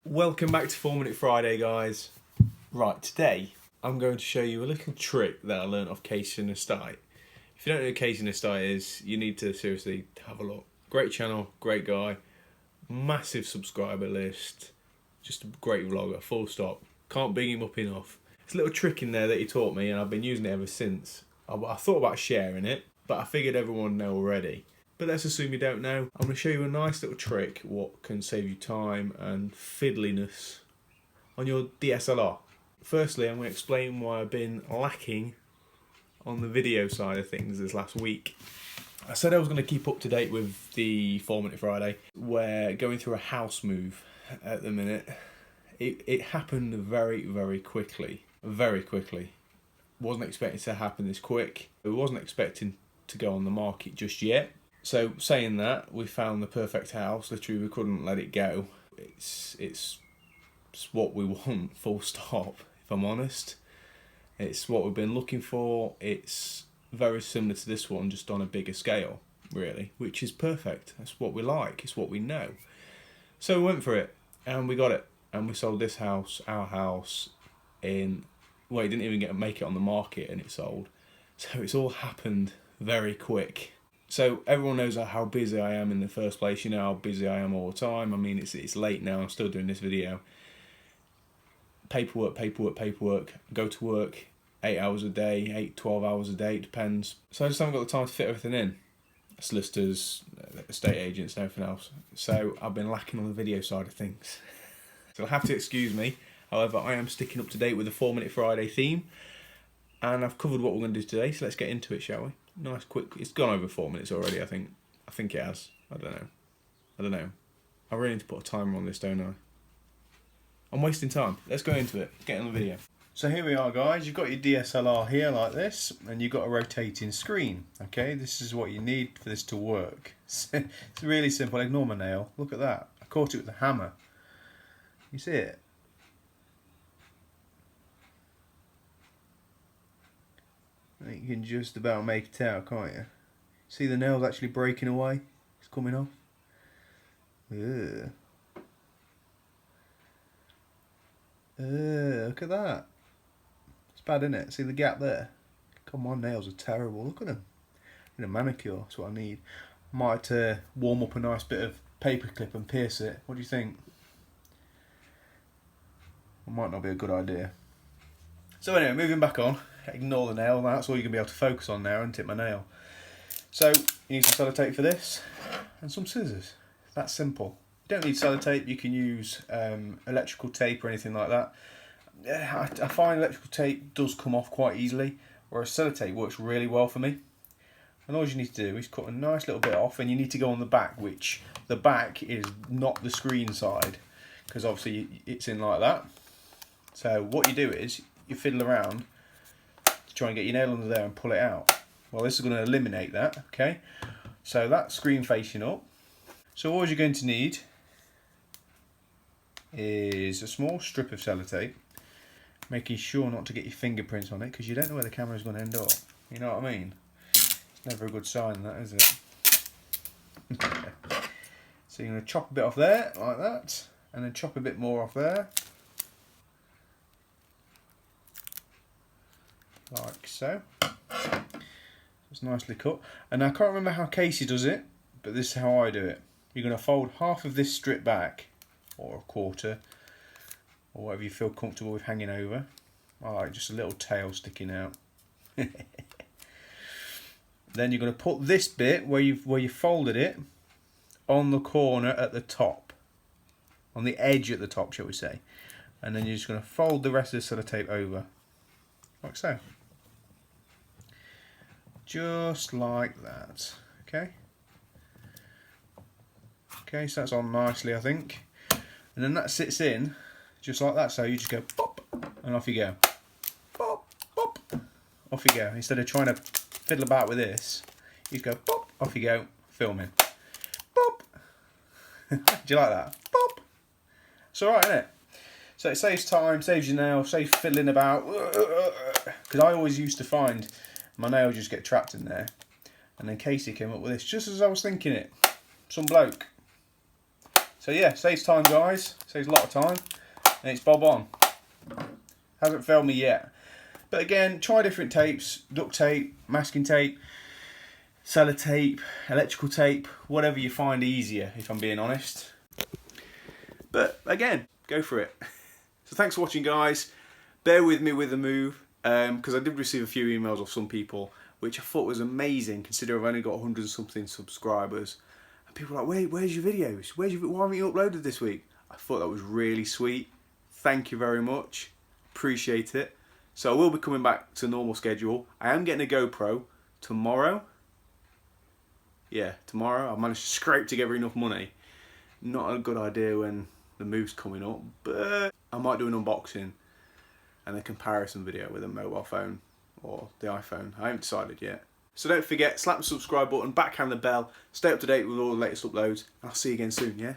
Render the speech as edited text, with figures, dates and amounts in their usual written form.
Welcome back to 4-Minute Friday, guys. Right, today I'm going to show you a little trick that I learned off Casey Nestai. If you don't know who Casey Nestai is, you need to seriously have a look. Great channel, great guy, massive subscriber list, just a great vlogger, full stop. Can't big him up enough. There's a little trick in there that he taught me and I've been using it ever since. I thought about sharing it, but I figured everyone would know already. But let's assume you don't know. I'm going to show you a nice little trick what can save you time and fiddliness on your DSLR. Firstly, I'm going to explain why I've been lacking on the video side of things this last week. I said I was going to keep up to date with the 4-Minute Friday. We're going through a house move at the minute. It happened very, very quickly. Very quickly. Wasn't expecting it to happen this quick. I wasn't expecting to go on the market just yet. So saying that, we found the perfect house. Literally, we couldn't let it go. It's what we want, full stop, if I'm honest. It's what we've been looking for. It's very similar to this one, just on a bigger scale, really, which is perfect. That's what we like. It's what we know. So we went for it, and we got it. And we sold this house, our house, in... Well, it didn't even make it on the market, and it sold. So it's all happened very quick. So everyone knows how busy I am in the first place. You know how busy I am all the time. I mean, it's late now. I'm still doing this video. Paperwork. Go to work 8 hours a day, 12 hours a day. It depends. So I just haven't got the time to fit everything in. Solicitors, estate agents and everything else. So I've been lacking on the video side of things. So you'll have to excuse me. However, I am sticking up to date with the 4-Minute Friday theme. And I've covered what we're going to do today. So let's get into it, shall we? Nice, quick. It's gone over 4 minutes already, I think. I think it has. I don't know. I really need to put a timer on this, don't I? I'm wasting time. Let's go into it. Get on the video. So here we are, guys. You've got your DSLR here like this, and you've got a rotating screen. Okay, this is what you need for this to work. It's really simple. Ignore my nail. Look at that. I caught it with a hammer. You see it? You can just about make it out, can't you? See the nail's actually breaking away? It's coming off. Ugh. Look at that. It's bad, isn't it? See the gap there? God, my nails are terrible. Look at them. I need a manicure. That's what I need. I might warm up a nice bit of paperclip and pierce it. What do you think? It might not be a good idea. So anyway, moving back on. Ignore the nail, that's all you're going to be able to focus on now, isn't it, my nail. So, you need some sellotape for this, and some scissors. That's simple. You don't need sellotape, you can use electrical tape or anything like that. I find electrical tape does come off quite easily, whereas sellotape works really well for me. And all you need to do is cut a nice little bit off, and you need to go on the back, which the back is not the screen side, because obviously it's in like that. So what you do is, you fiddle around, try and get your nail under there and pull it out. Well, this is going to eliminate that, okay? So that's screen facing up. So all you're going to need is a small strip of sellotape, making sure not to get your fingerprints on it, because you don't know where the camera is going to end up. You know what I mean? It's never a good sign, that, is it? So you're going to chop a bit off there, like that, and then chop a bit more off there. Like so. It's nicely cut. And I can't remember how Casey does it, but this is how I do it. You're going to fold half of this strip back, or a quarter, or whatever you feel comfortable with hanging over. I like just a little tail sticking out. Then you're going to put this bit where you folded it on the corner at the top, on the edge at the top, shall we say. And then you're just going to fold the rest of the sellotape over, like so. Just like that, okay? Okay, so that's on nicely, I think. And then that sits in just like that, so you just go pop, and off you go. Pop, pop, off you go. Instead of trying to fiddle about with this, you just go pop, off you go, filming. Pop. Do you like that? Pop. It's alright, isn't it? So it saves time, saves you nail, saves fiddling about. Because I always used to find my nail just get trapped in there. And then Casey came up with this just as I was thinking it. Some bloke. So yeah, saves time guys, saves a lot of time, and it's bob on. Hasn't failed me yet. But again, try different tapes, duct tape, masking tape, sellotape, electrical tape, whatever you find easier, if I'm being honest. But again, go for it. So thanks for watching guys. Bear with me with the move, because I did receive a few emails of some people, which I thought was amazing, considering I've only got 100 and something subscribers. And people were like, wait, where's your videos? Why haven't you uploaded this week? I thought that was really sweet. Thank you very much. Appreciate it. So I will be coming back to normal schedule. I am getting a GoPro tomorrow. Yeah, tomorrow. I've managed to scrape together enough money. Not a good idea when the move's coming up, but I might do an unboxing and a comparison video with a mobile phone or the iPhone. I haven't decided yet. So don't forget, slap the subscribe button, backhand the bell, stay up to date with all the latest uploads, and I'll see you again soon, yeah?